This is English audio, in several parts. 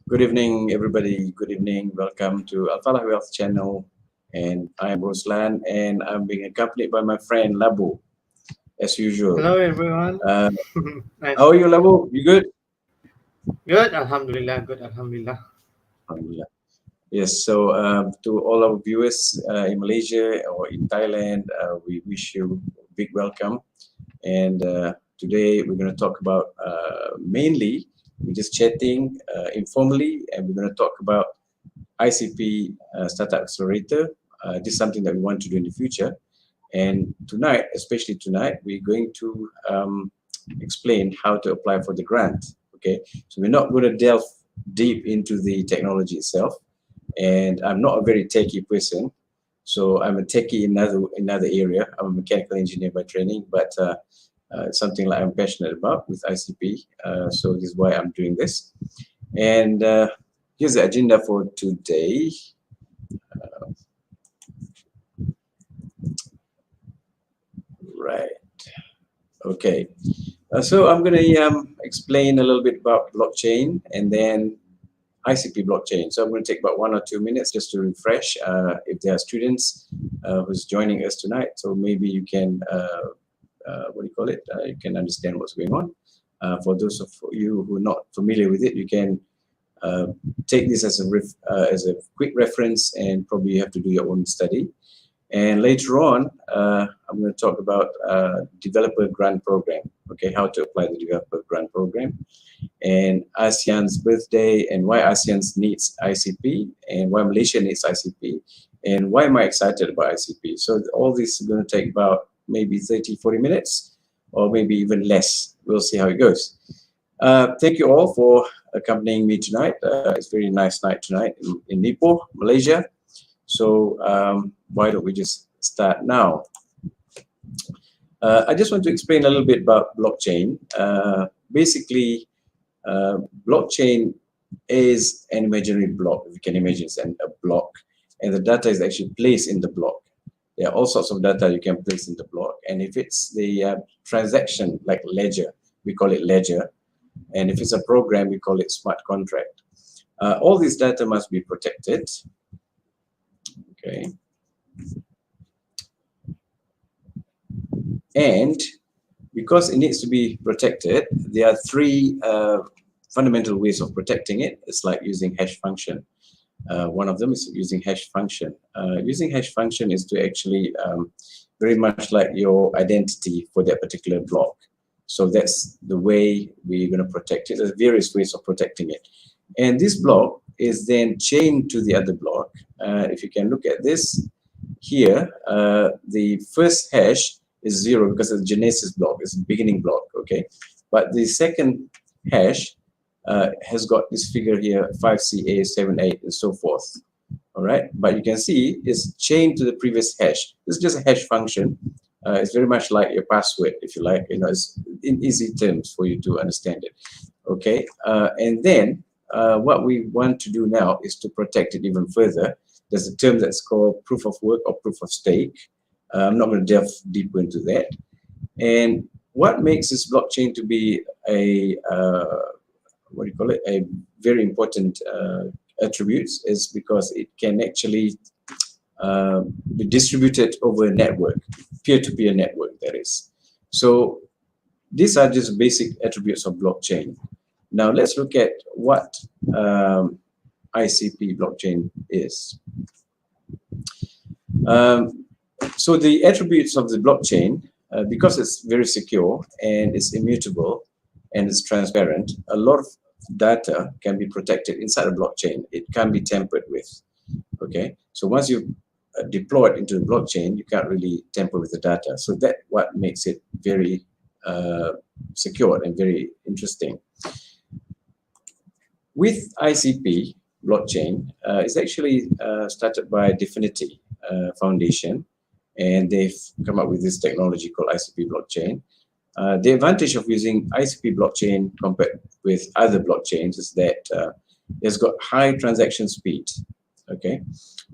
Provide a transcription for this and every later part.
Good evening, everybody. Good evening. Welcome to Alfala Wealth Channel. And I'm Ruslan, and I'm being accompanied by my friend Labu, as usual. Hello everyone. Uh, Nice. how are you, Labu? You good? Good, Alhamdulillah. Good, Alhamdulillah. Alhamdulillah. Yes. So, to all our viewers in Malaysia or in Thailand, we wish you a big welcome. And today we're going to talk about mainly we're just chatting informally, and we're going to talk about ICP Startup Accelerator. This is something that we want to do in the future. And tonight, especially tonight, we're going to explain how to apply for the grant. Okay, so we're not going to delve deep into the technology itself. And I'm not a very techie person, so I'm a techie in another area. I'm a mechanical engineer by training, but something like I'm passionate about with ICP. So this is why I'm doing this. And here's the agenda for today. Right. Okay. So I'm going to explain a little bit about blockchain and then ICP blockchain. So I'm going to take about 1 or 2 minutes just to refresh if there are students who's joining us tonight. So maybe you can, what do you call it? You can understand what's going on. For those of you who are not familiar with it, you can take this as a quick reference, and probably you have to do your own study. And later on, I'm going to talk about developer grant program. Okay, how to apply the developer grant program, and ASEAN's birthday, and why ASEAN needs ICP, and why Malaysia needs ICP, and why am I excited about ICP. So all this is going to take about maybe 30-40 minutes, or maybe even less. We'll see how it goes. Thank you all for accompanying me tonight. It's a very nice night tonight in Ipoh, Malaysia. So why don't we just start now? I just want to explain a little bit about blockchain. Basically, blockchain is an imaginary block, if you can imagine, it's a block, and the data is actually placed in the block. There are all sorts of data you can place in the block, and if it's the transaction, like ledger, we call it ledger, and if it's a program, we call it smart contract. All this data must be protected. Okay. And because it needs to be protected, there are three fundamental ways of protecting it. It's like using hash function. One of them is using hash function. Using hash function is to actually very much like your identity for that particular block. So that's the way we're going to protect it. There's various ways of protecting it. And this block is then chained to the other block. If you can look at this here, the first hash is 0 because it's the genesis block, it's the beginning block, okay? But the second hash has got this figure here, 5CA, 78, and so forth, all right? But you can see it's chained to the previous hash. This is just a hash function. It's very much like your password, if you like. You know, it's in easy terms for you to understand it, okay? And then what we want to do now is to protect it even further. There's a term that's called proof of work or proof of stake. I'm not going to delve deeper into that. And what makes this blockchain to be a what do you call it? A very important attributes is because it can actually be distributed over a network, peer-to-peer network, that is. So these are just basic attributes of blockchain. Now let's look at what ICP blockchain is. So the attributes of the blockchain, because it's very secure and it's immutable and it's transparent, a lot of data can be protected inside a blockchain. It can be tampered with, okay? So once you deploy it into the blockchain, you can't really tamper with the data. So that's what makes it very secure and very interesting. With ICP blockchain, it's actually started by Definity Foundation, and they've come up with this technology called ICP blockchain. The advantage of using ICP blockchain compared with other blockchains is that it's got high transaction speed, okay?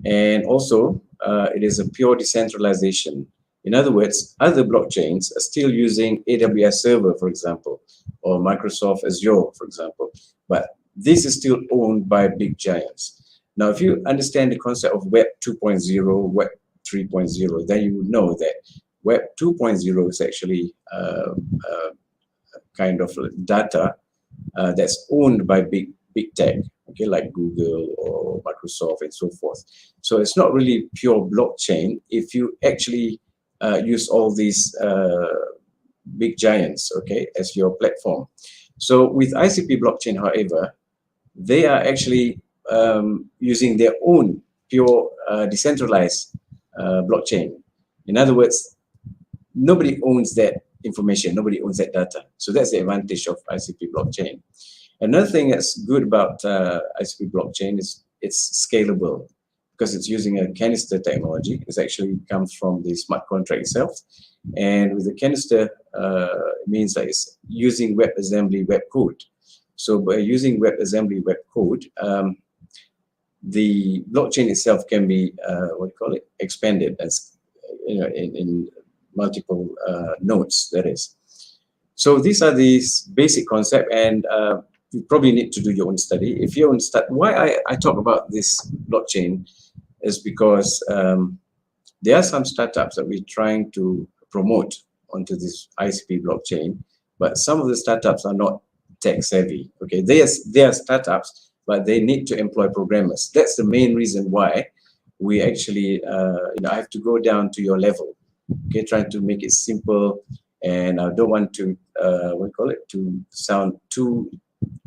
And also, it is a pure decentralization. In other words, other blockchains are still using AWS server, for example, or Microsoft Azure, for example. But this is still owned by big giants. Now, if you understand the concept of Web 2.0, Web 3.0, then you would know that Web 2.0 is actually kind of data that's owned by big tech, okay, like Google or Microsoft and so forth. So it's not really pure blockchain if you actually use all these big giants, okay, as your platform. So with ICP blockchain, however, they are actually using their own pure decentralized blockchain. In other words, nobody owns that information, nobody owns that data. So that's the advantage of ICP blockchain. Another thing that's good about ICP blockchain is it's scalable because it's using a canister technology. It actually comes from the smart contract itself. And with the canister, it means that it's using WebAssembly web code. So by using WebAssembly web code, the blockchain itself can be, expanded as, in multiple nodes, that is. So these are these basic concepts, and you probably need to do your own study. If you own study, why I talk about this blockchain is because there are some startups that we're trying to promote onto this ICP blockchain, but some of the startups are not tech savvy. Okay, they are startups, but they need to employ programmers. That's the main reason why we actually, I have to go down to your level. Okay, trying to make it simple, and I don't want to, to sound too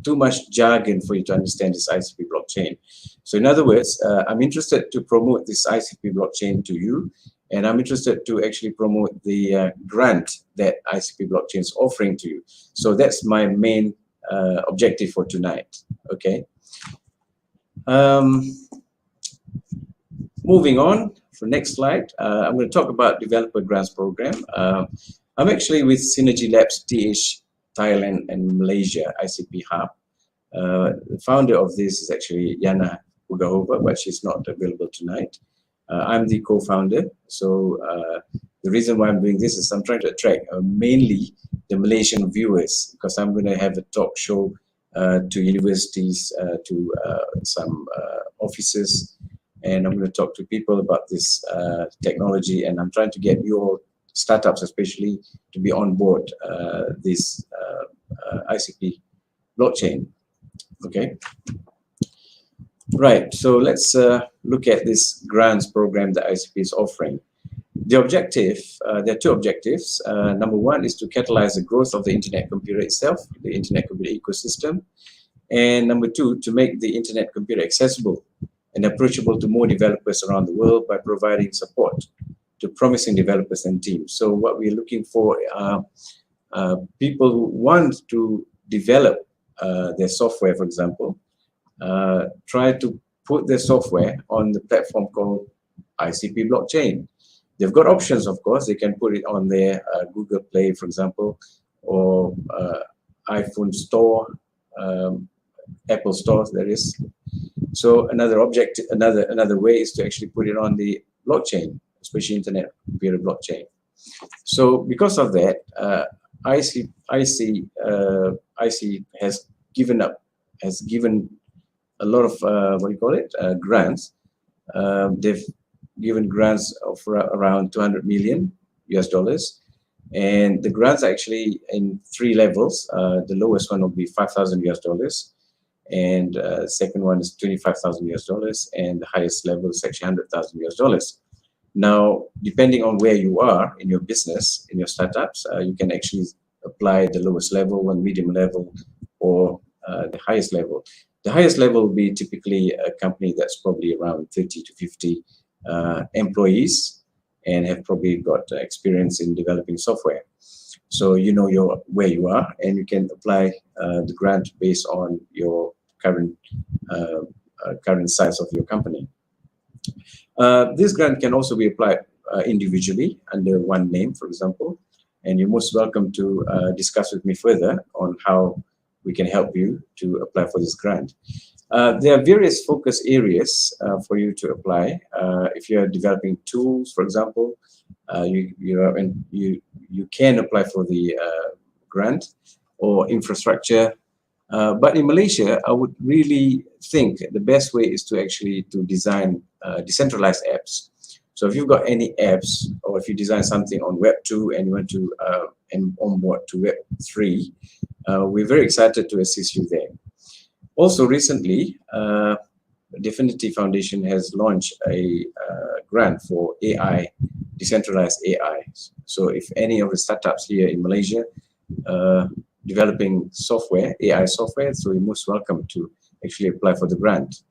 much jargon for you to understand this ICP blockchain. So in other words, I'm interested to promote this ICP blockchain to you, and I'm interested to actually promote the grant that ICP blockchain is offering to you. So that's my main objective for tonight. Okay. Moving on, for next slide, I'm going to talk about Developer Grants Program. I'm actually with Synergy Labs TH Thailand and Malaysia ICP Hub. The founder of this is actually Yana Ugahova, but she's not available tonight. I'm the co-founder. So the reason why I'm doing this is I'm trying to attract mainly the Malaysian viewers, because I'm going to have a talk show to universities, to some offices, and I'm going to talk to people about this technology, and I'm trying to get you all, startups especially, to be on board this ICP blockchain. Okay. Right, so let's look at this grants program that ICP is offering. The objective, there are two objectives. Number one is to catalyze the growth of the internet computer itself, the internet computer ecosystem. And number two, to make the internet computer accessible and approachable to more developers around the world by providing support to promising developers and teams. So what we're looking for are people who want to develop their software, for example, try to put their software on the platform called ICP blockchain. They've got options, of course. They can put it on their Google Play, for example, or iPhone Store, Apple Store, that is. So another way is to actually put it on the blockchain, especially Internet Computer blockchain. So because of that, IC has given a lot of grants. They've given grants of around 200 million US dollars, and the grants are actually in 3 levels. The lowest one will be 5,000 US dollars, and second one is 25,000 US dollars, and the highest level is actually 100,000 US dollars. Now, depending on where you are in your business, in your startups, you can actually apply the lowest level, one medium level, or the highest level. The highest level will be typically a company that's probably around 30 to 50 employees and have probably got experience in developing software. So you know where you are, and you can apply the grant based on your current size of your company. This grant can also be applied individually under one name, for example, and you're most welcome to discuss with me further on how we can help you to apply for this grant. There are various focus areas for you to apply. If you are developing tools, for example, you can apply for the grant, or infrastructure, But in Malaysia, I would really think the best way is to actually design decentralized apps. So if you've got any apps, or if you design something on Web 2 and you want to onboard to Web 3, we're very excited to assist you there. Also recently, Definity Foundation has launched a grant for AI, decentralized AI. So if any of the startups here in Malaysia developing software, AI software, so you're most welcome to actually apply for the grant.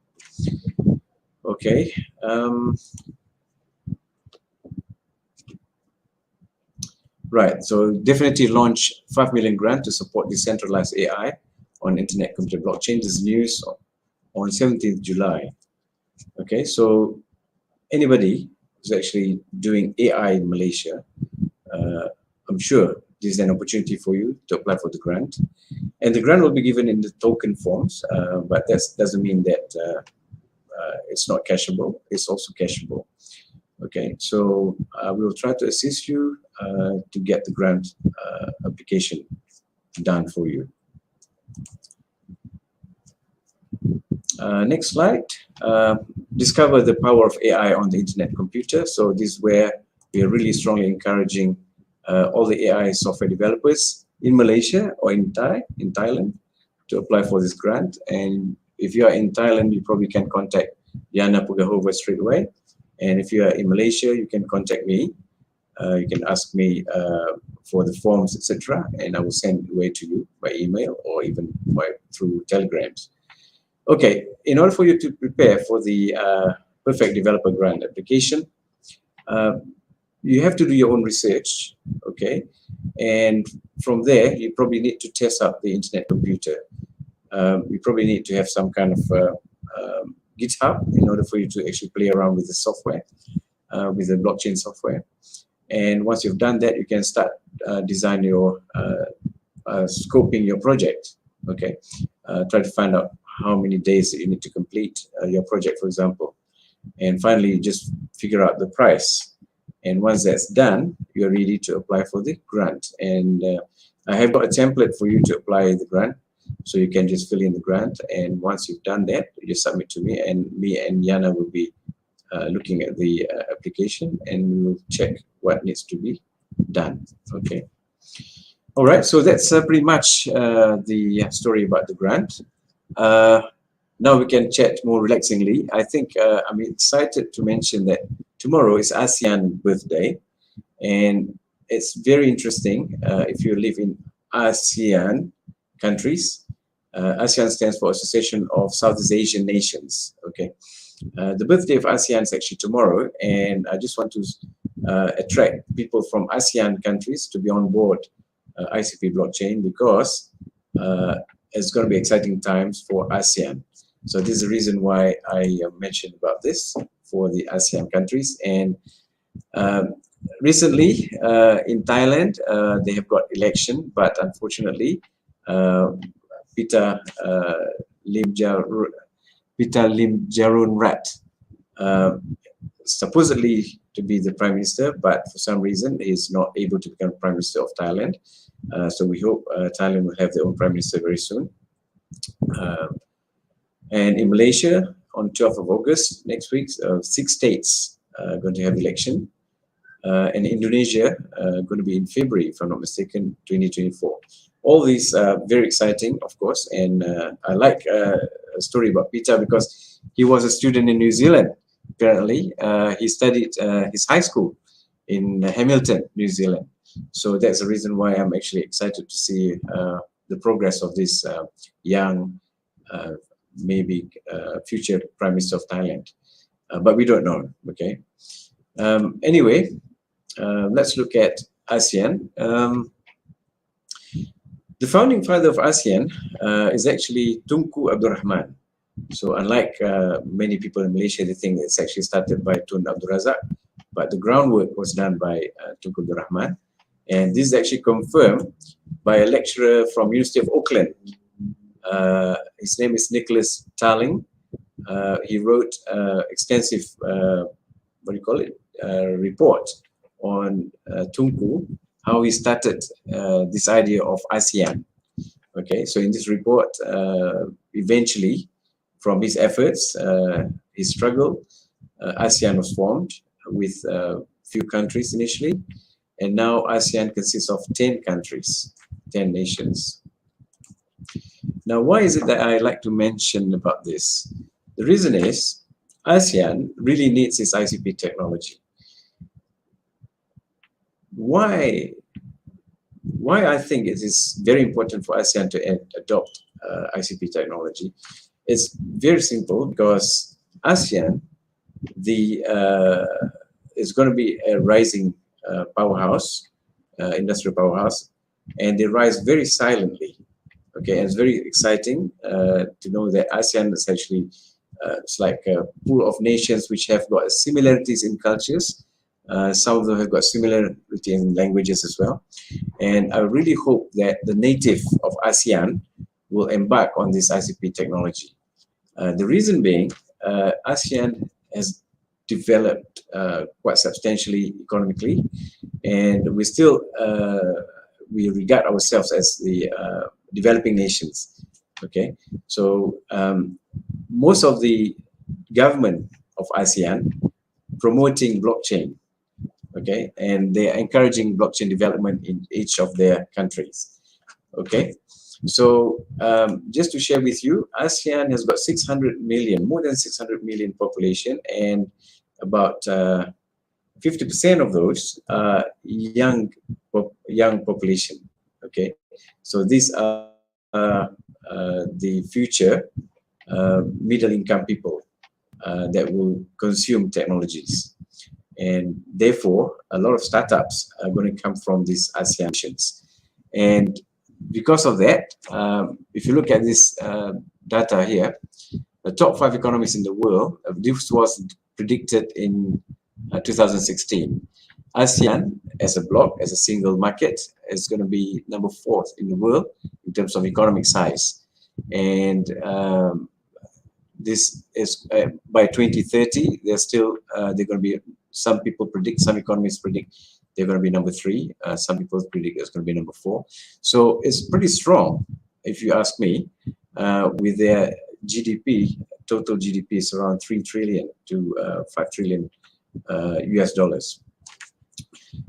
Okay. Right, so definitely launch 5 million grant to support decentralized AI on internet computer blockchain. This is news on 17th July. Okay, so anybody who's actually doing AI in Malaysia, I'm sure this is an opportunity for you to apply for the grant. And the grant will be given in the token forms, but that doesn't mean that it's not cashable. It's also cashable. Okay, so we'll try to assist you to get the grant application done for you. Next slide. Discover the power of AI on the internet computer. So this is where we are really strongly encouraging all the AI software developers in Malaysia or in Thailand to apply for this grant. And if you are in Thailand, you probably can contact Yana Pugahova straight away. And if you are in Malaysia, you can contact me. You can ask me for the forms, etc., and I will send it away to you by email or even through telegrams. Okay, in order for you to prepare for the Perfect Developer Grant application, you have to do your own research, okay? And from there, you probably need to test out the internet computer. You probably need to have some kind of GitHub in order for you to actually play around with the software, with the blockchain software. And once you've done that, you can start design your scoping your project. Okay, try to find out how many days that you need to complete your project, for example. And finally, just figure out the price. And once that's done, you're ready to apply for the grant. And I have got a template for you to apply the grant. So you can just fill in the grant. And once you've done that, you just submit to me, and Yana will be looking at the application, and we will check what needs to be done. Okay. All right. So that's pretty much the story about the grant. Now we can chat more relaxingly. I think I'm excited to mention that tomorrow is ASEAN birthday, and it's very interesting if you live in ASEAN countries. ASEAN stands for Association of Southeast Asian Nations. Okay, the birthday of ASEAN is actually tomorrow, and I just want to attract people from ASEAN countries to be on board ICP blockchain, because it's going to be exciting times for ASEAN. So this is the reason why I mentioned about this for the ASEAN countries. And recently in Thailand, they have got election, but unfortunately, Pita Limjaroenrat, supposedly to be the Prime Minister, but for some reason is not able to become Prime Minister of Thailand. So we hope Thailand will have their own Prime Minister very soon. And in Malaysia, on 12th of August, next week, 6 states are going to have election. And Indonesia going to be in February, if I'm not mistaken, 2024. All these are very exciting, of course. And I like a story about Peter because he was a student in New Zealand. Apparently, he studied his high school in Hamilton, New Zealand. So that's the reason why I'm actually excited to see the progress of this young, maybe future Prime Minister of Thailand. But we don't know, okay? Anyway, let's look at ASEAN. The founding father of ASEAN is actually Tunku Abdul Rahman. So unlike many people in Malaysia, they think it's actually started by Tun Abdul Razak, but the groundwork was done by Tunku Abdul Rahman. And this is actually confirmed by a lecturer from University of Auckland. His name is Nicholas Tarling. He wrote extensive, report on Tunku, how he started this idea of ASEAN. Okay, so in this report, eventually, from his efforts, his struggle, ASEAN was formed with few countries initially, and now ASEAN consists of 10 countries, 10 nations. Now, why is it that I like to mention about this? The reason is ASEAN really needs its ICP technology. Why I think it is very important for ASEAN to adopt ICP technology? It's very simple, because ASEAN is going to be a rising powerhouse, industrial powerhouse, and they rise very silently. Okay, and it's very exciting to know that ASEAN is actually it's like a pool of nations which have got similarities in cultures. Some of them have got similarity in languages as well. And I really hope that the native of ASEAN will embark on this ICP technology. The reason being, ASEAN has developed quite substantially economically, and we regard ourselves as the developing nations. Okay, so most of the government of ASEAN promoting blockchain. Okay, and they are encouraging blockchain development in each of their countries. Okay, so just to share with you, ASEAN has got 600 million, more than 600 million population, and about 50% of those are young population. Okay, so these are the future middle income people that will consume technologies. And therefore, a lot of startups are going to come from these ASEAN nations. And because of that, if you look at this data here, the top 5 economies in the world, this was predicted in 2016. ASEAN as a bloc, as a single market, is going to be number 4th in the world in terms of economic size. And this is by 2030, they're going to be, some people predict, some economists predict they're going to be number 3. Some people predict it's going to be number 4. So it's pretty strong, if you ask me, with their GDP, total GDP is around 3 trillion to 5 trillion US dollars.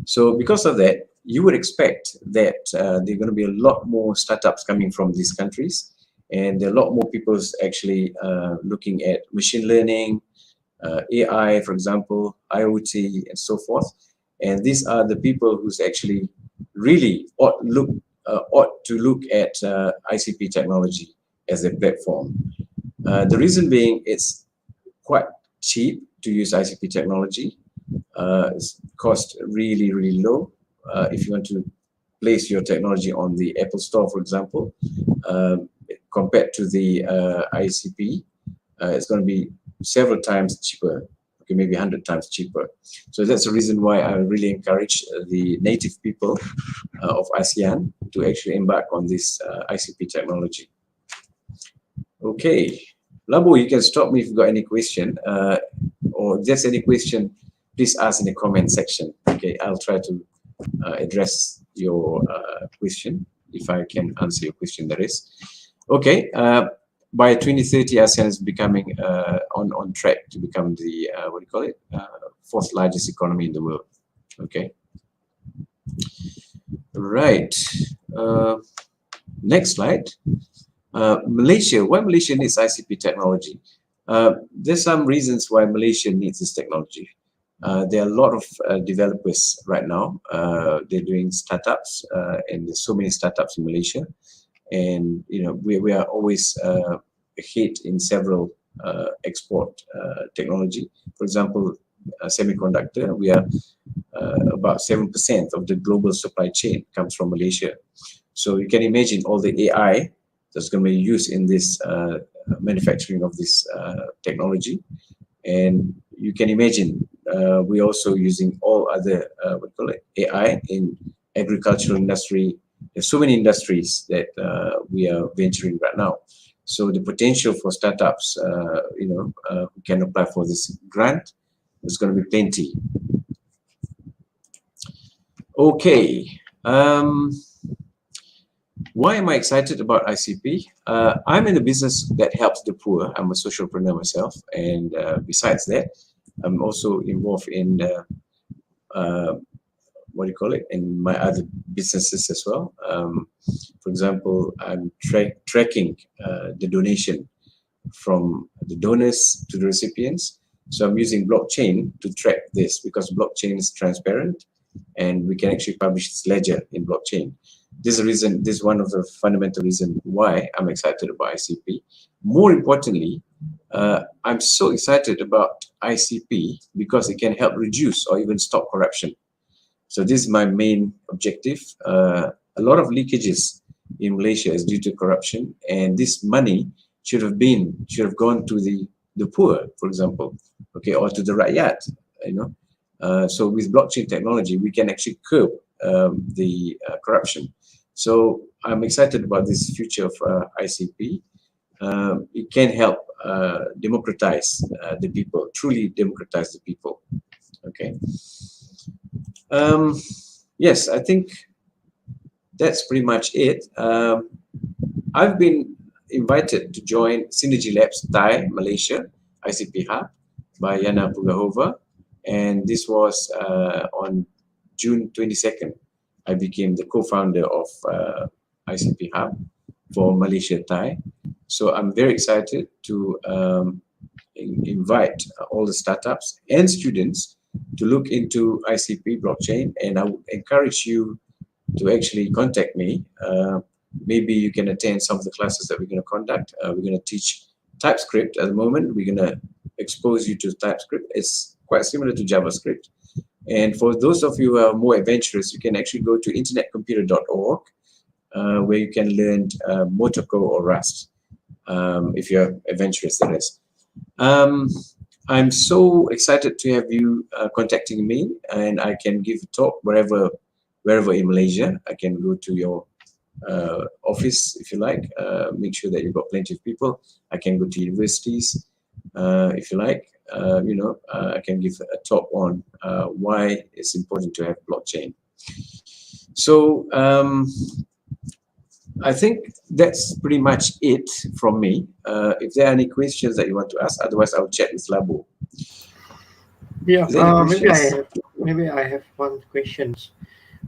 So because of that, you would expect that there are going to be a lot more startups coming from these countries, and there are a lot more people actually looking at machine learning, AI, for example, IoT, and so forth. And these are the people who's actually really ought to look at ICP technology as a platform. The reason being, it's quite cheap to use ICP technology. It's cost really, really low. If you want to place your technology on the Apple Store, for example, compared to the ICP, it's going to be several times cheaper, okay, maybe 100 times cheaper. So that's the reason why I really encourage the native people of ASEAN to actually embark on this ICP technology. Okay, Labo, you can stop me if you've got any question, or just any question, please ask in the comment section. Okay, I'll try to address your question, if I can answer your question, that is. Okay, by 2030, ASEAN is becoming on track to become the, 4th largest economy in the world. Okay. Right. Next slide. Malaysia. Why Malaysia needs ICP technology? There's some reasons why Malaysia needs this technology. There are a lot of developers right now. They're doing startups, and there's so many startups in Malaysia. And we are always ahead in several export technology. For example, semiconductor, we are about 7% of the global supply chain comes from Malaysia. So you can imagine all the AI that's going to be used in this manufacturing of this technology. And you can imagine we're also using all other AI in agricultural industry. There's so many industries that we are venturing right now. So the potential for startups, who can apply for this grant, is going to be plenty. Okay. Why am I excited about ICP? I'm in a business that helps the poor. I'm a socialpreneur myself, and besides that, I'm also involved in what do you call it, in my other businesses as well. For example, I'm tracking the donation from the donors to the recipients. So I'm using blockchain to track this because blockchain is transparent and we can actually publish this ledger in blockchain. This is the reason, this is one of the fundamental reasons why I'm excited about ICP. More importantly, I'm so excited about ICP because it can help reduce or even stop corruption. So this is my main objective. A lot of leakages in Malaysia is due to corruption, and this money should have gone to the poor, for example, okay, or to the rakyat, you know. So with blockchain technology, we can actually curb the corruption. So I'm excited about this future of ICP. It can help democratize the people, truly democratize the people. Okay. Yes, I think that's pretty much it. I've been invited to join Synergy Labs Thai Malaysia ICP Hub by Yana Pugahova, and this was on June 22nd. I became the co-founder of ICP Hub for Malaysia Thai. So I'm very excited to invite all the startups and students to look into ICP blockchain, and I would encourage you to actually contact me. Maybe you can attend some of the classes that we're going to conduct. We're going to teach TypeScript at the moment. We're going to expose you to TypeScript. It's quite similar to JavaScript. And for those of you who are more adventurous, you can actually go to internetcomputer.org, where you can learn Motoko or Rust, if you're adventurous, that is. I'm so excited to have you contacting me, and I can give a talk wherever in Malaysia. I can go to your office if you like. Make sure that you've got plenty of people. I can go to universities if you like. I can give a talk on why it's important to have blockchain. So I think that's pretty much it from me. If there are any questions that you want to ask, otherwise I'll chat with Labo. Yeah, maybe I have one questions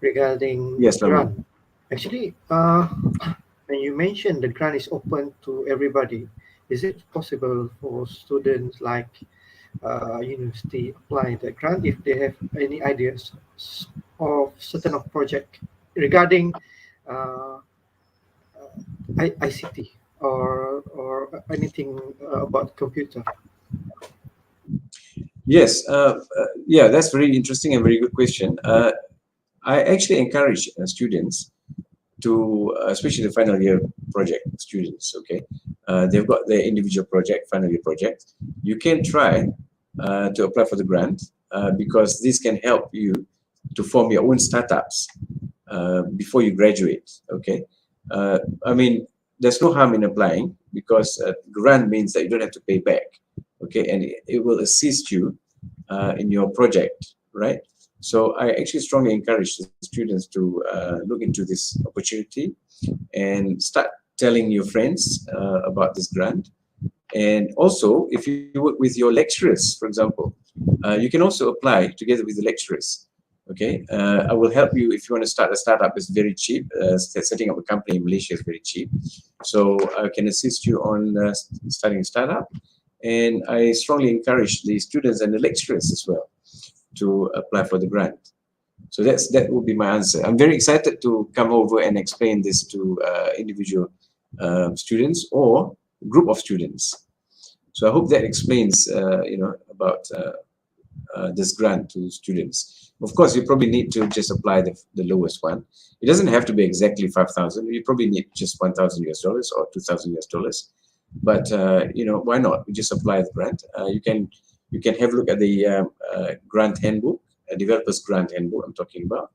regarding grant. Labo. Actually, when you mentioned the grant is open to everybody, is it possible for students like university apply the grant if they have any ideas of certain of project regarding ICT or anything about computer? Yes, yeah, that's very interesting and very good question. I actually encourage students to, especially the final year project students, okay, they've got their individual project, final year project. You can try to apply for the grant because this can help you to form your own startups before you graduate, okay. I mean, there's no harm in applying because grant means that you don't have to pay back, okay, and it will assist you in your project, right? So I actually strongly encourage the students to look into this opportunity and start telling your friends about this grant. And also, if you work with your lecturers, for example, you can also apply together with the lecturers. Okay, I will help you if you want to start a startup. It's very cheap. Setting up a company in Malaysia is very cheap. So I can assist you on starting a startup. And I strongly encourage the students and the lecturers as well to apply for the grant. So that would be my answer. I'm very excited to come over and explain this to individual students or group of students. So I hope that explains, about this grant to students. Of course, you probably need to just apply the lowest one. It doesn't have to be exactly 5,000. You probably need just $1,000 or $2,000. But why not? We just apply the grant. You can have a look at the grant handbook, developers grant handbook I'm talking about,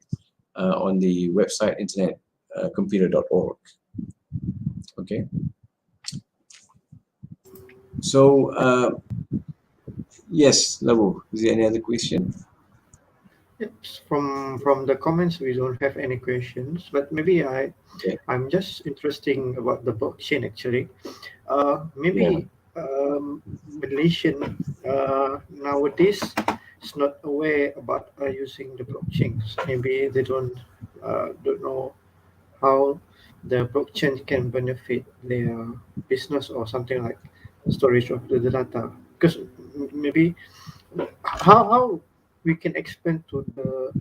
on the website internetcomputer.org. Okay. So yes, Labu, is there any other question? Yep. From the comments, we don't have any questions, but maybe Okay. I'm just interesting about the blockchain actually. Yeah. Maybe Malaysian nowadays is not aware about using the blockchains. Maybe they don't know how the blockchain can benefit their business or something like storage of the data. Because maybe how we can explain to the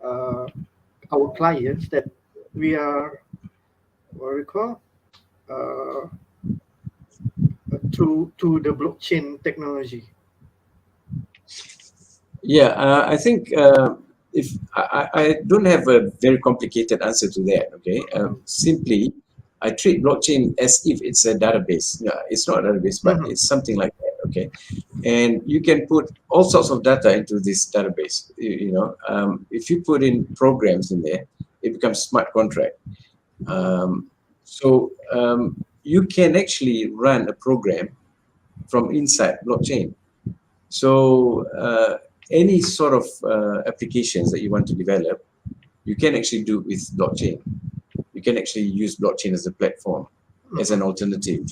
uh, our clients that we are what we call uh, through to the blockchain technology. Yeah, I think if I don't have a very complicated answer to that. Okay, simply I treat blockchain as if it's a database. Yeah, it's not a database, but Mhm. it's something like that. Okay, and you can put all sorts of data into this database. If you put in programs in there, it becomes smart contract. Mhm. You can actually run a program from inside blockchain. So any sort of applications that you want to develop, you can actually do with blockchain. You can actually use blockchain as a platform, as an Mhm. alternative.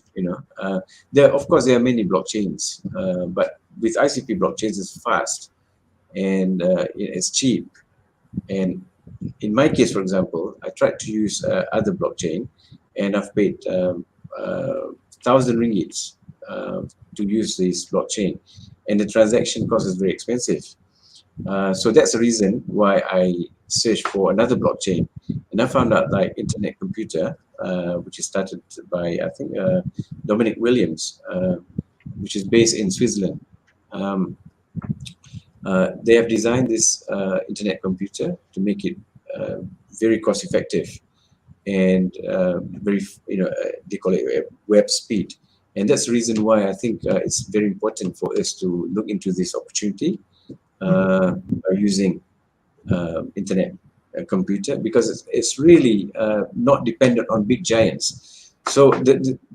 There, of course, there are many blockchains, but with ICP blockchains, it's fast and it's cheap. And in my case, for example, I tried to use other blockchain, and I've paid 1,000 ringgits uh, to use this blockchain, and the transaction cost is very expensive. So that's the reason why I searched for another blockchain, and I found out like Internet Computer, which is started by I think Dominic Williams, which is based in Switzerland. Um, they have designed this internet computer to make it very cost effective and very, they call it web speed. And that's the reason why I think it's very important for us to look into this opportunity Mhm. by using internet computer, because it's really not dependent on big giants. So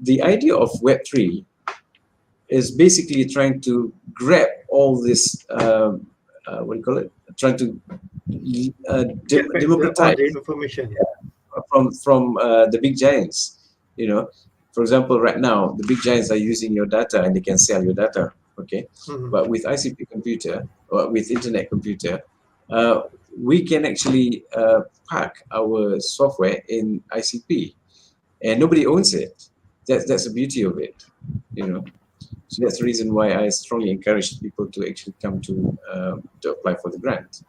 the idea of Web3 is basically trying to grab all this, what do you call it? Trying to Get back all democratize the information. from the big giants. You know, for example, right now the big giants are using your data and they can sell your data. Okay, Mhm. but with ICP computer or with internet computer, uh, we can actually pack our software in ICP and nobody owns it. That's the beauty of it. You know. So that's the reason why I strongly encourage people to actually come to apply for the grant.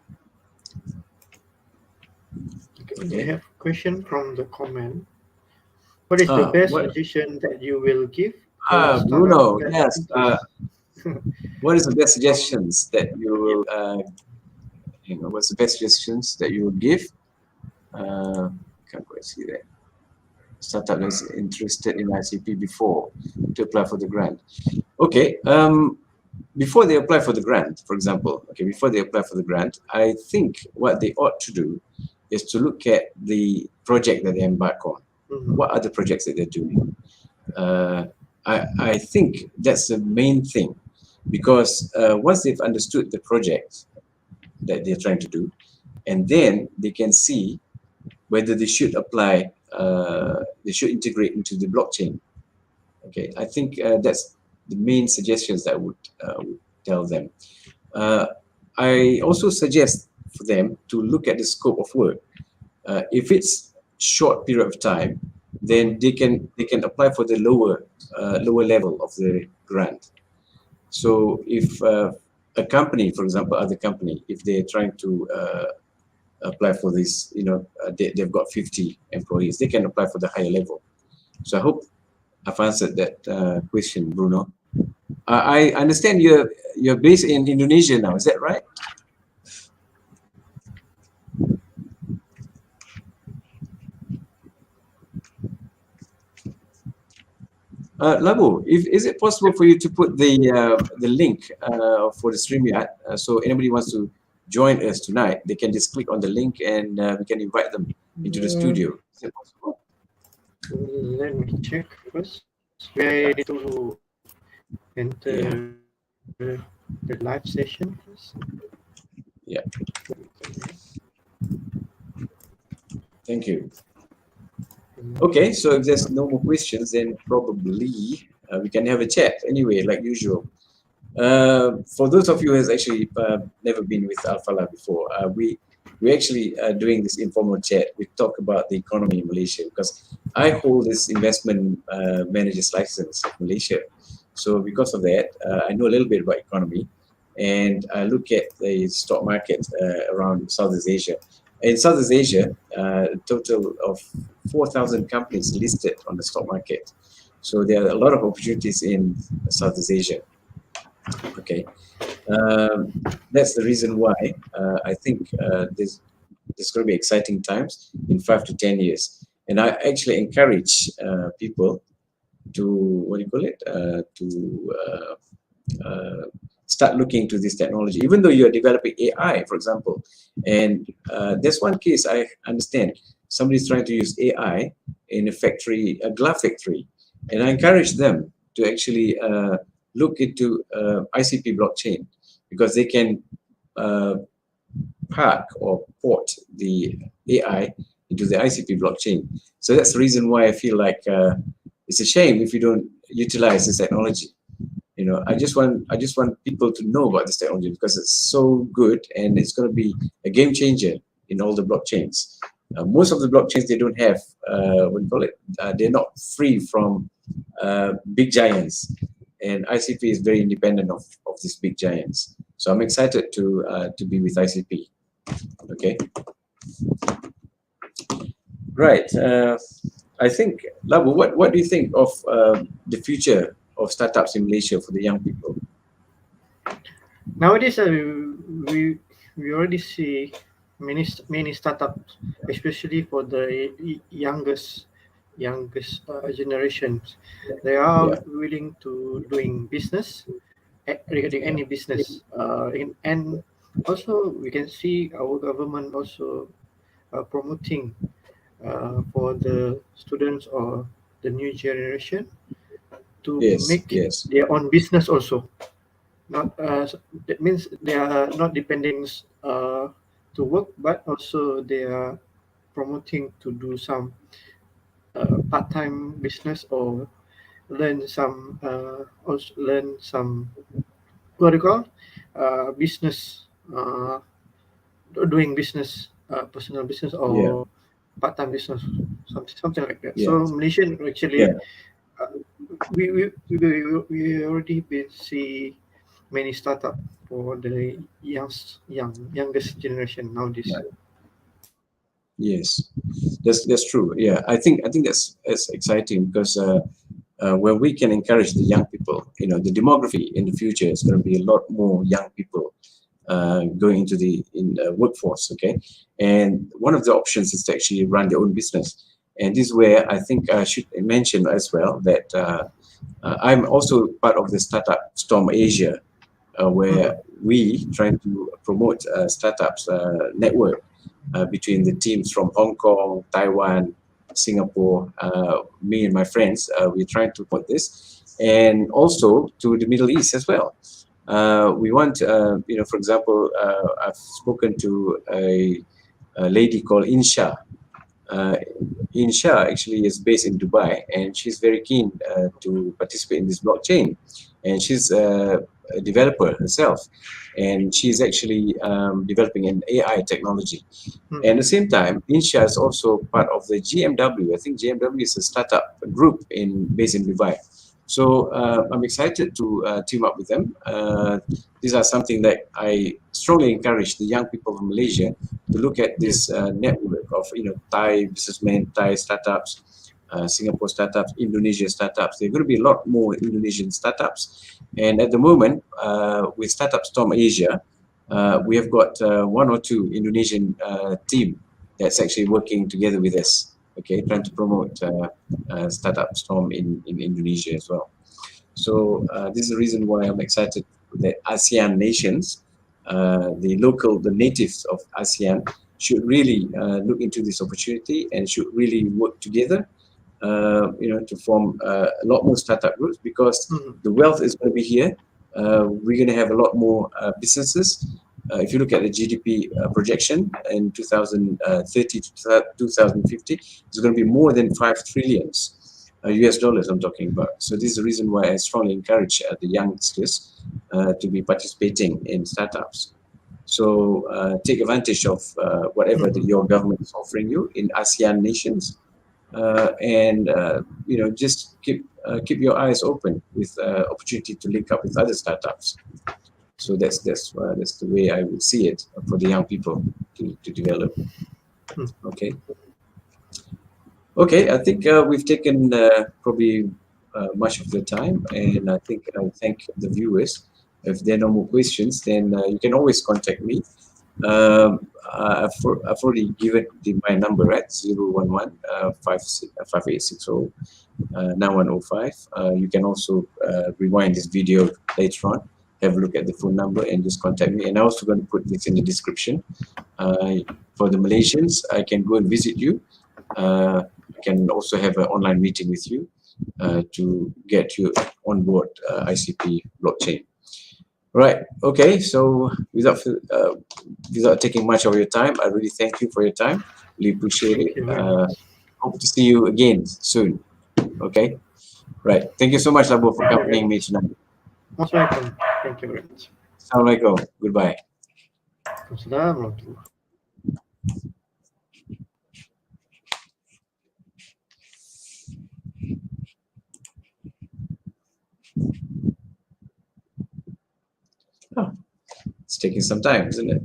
Okay, we Okay. have question from the comment. What is the best What? suggestion that you will give for startup Bruno. that Yes. interest? What is the best From suggestions that you yeah. will? What's the best suggestions that you will give? Can't quite see that. Startup that's interested in ICP before to apply for the grant. Okay. Before they apply for the grant, for example, okay, before they apply for the grant, I think what they ought to do is to look at the project that they embark on. Mhm. What are the projects that they're doing? Uh, I think that's the main thing, because once they've understood the project that they're trying to do, and then they can see whether they should apply, they should integrate into the blockchain. Okay, I think that's the main suggestions that I would tell them. Uh, I also suggest for them to look at the scope of work. If it's short period of time, then Mhm. they can apply for the lower level of the grant. So if a company, for example, other company, if they're trying to apply for this, they've got 50 employees, they can apply for the higher level. So I hope I've answered that question, Bruno. I understand you're based in Indonesia now. Is that right? Labu, is it possible for you to put the link for the StreamYard, so anybody wants to join us tonight, they can just click on the link and we can invite them into the Uh, studio. Is it possible? Let me check first. We need to enter Yeah, the live session first. yeah. Thank you. Okay, so if there's no more questions, then probably we can have a chat anyway, like usual. For those of you who has actually never been with Alpha Lab before, we actually doing this informal chat. We talk about the economy in Malaysia because I hold this investment manager's license of Malaysia. So because of that, I know a little bit about economy, and I look at the stock market around Southeast Asia. In Southeast Asia, a total of 4,000 companies listed on the stock market. So there are a lot of opportunities in Southeast Asia. Okay, that's the reason why I think there's going to be exciting times in 5 to 10 years. And I actually encourage people to, what do you call it, start looking into this technology, even though you're developing AI, for example. And there's one case I understand. Somebody's trying to use AI in a factory, a glove factory. And I encourage them to actually look into ICP blockchain, because they can pack or port the AI into the ICP blockchain. So that's the reason why I feel like it's a shame if you don't utilize this technology. You know, I just want people to know about this technology because it's so good and it's going to be a game changer in all the blockchains. Most of the blockchains, they don't have what do you call it? They're not free from big giants, and ICP is very independent of these big giants. So I'm excited to be with ICP. Okay, right. I think, Labu, what do you think of the future of startups in Malaysia for the young people? Nowadays, we already see many startups, especially for the youngest generations. They are Yeah, willing to doing business regarding yeah, any business. And also we can see our government also promoting for the students or the new generation to yes, make yes, their own business also. Not that means they are not depending to work, but also they are promoting to do some part-time business or learn some what do you call business, doing business, personal business yeah, or part-time business, something like that. yeah, So Malaysian yeah. actually, uh, we already been see many startup for the youngest generation nowadays. Yes, that's true. Yeah, I think that's exciting because where we can encourage the young people, you know, the demography in the future is going to be a lot more young people going into the workforce. Okay, and one of the options is to actually run their own business, and this is where I think I should mention as well that I'm also part of the startup Storm Asia, where Mhm. we trying to promote startups network between the teams from Hong Kong, Taiwan, Singapore, me and my friends. We're trying to put this, and also to the Middle East as well. We want, you know, for example, I've spoken to a lady called Insha. Uh, Insha actually is based in Dubai, and she's very keen to participate in this blockchain. And she's a developer herself, and she's actually developing an AI technology. And at Mhm. the same time, Insha is also part of the GMW. I think GMW is a startup group based in Dubai. So I'm excited to team up with them. These are something that I strongly encourage the young people from Malaysia to look at Yeah. this network of, you know, Thai businessmen, Thai startups, Singapore startups, Indonesia startups. There are going to be a lot more Indonesian startups. And at the moment, with Startup Storm Asia, we have got one or two Indonesian team that's actually working together with us. Okay, trying to promote Startup Storm in Indonesia as well. So this is the reason why I'm excited that ASEAN nations, the natives of ASEAN, should really look into this opportunity and should really work together, you know, to form a lot more startup groups, because Mhm. the wealth is going to be here. We're going to have a lot more businesses. if you look at the GDP projection in 2030 to 2050, it's going to be more than 5 trillions US dollars I'm talking about. So this is the reason why I strongly encourage the youngsters to be participating in startups. So take advantage of whatever your government is offering you in ASEAN nations, and just keep your eyes open with opportunity to link up with other startups. So that's the way I would see it for the young people to develop. Okay. Okay, I think we've taken probably much of the time, and I think I thank the viewers. If there are no more questions, then you can always contact me. I've already given my number, right? 011 5860 9105. You can also rewind this video later on, have a look at the phone number, and just contact me. And I'm also going to put this in the description. For the Malaysians, I can go and visit you. I can also have an online meeting with you to get you on board ICP blockchain. Right. Okay. So without taking much of your time, I really thank you for your time. Really appreciate it. Hope to see you again soon. Okay. Right. Thank you so much, Abu, for accompanying me tonight. Most welcome. Thank you very much. Assalamualaikum. Goodbye. Assalamualaikum. Oh, it's taking some time, isn't it?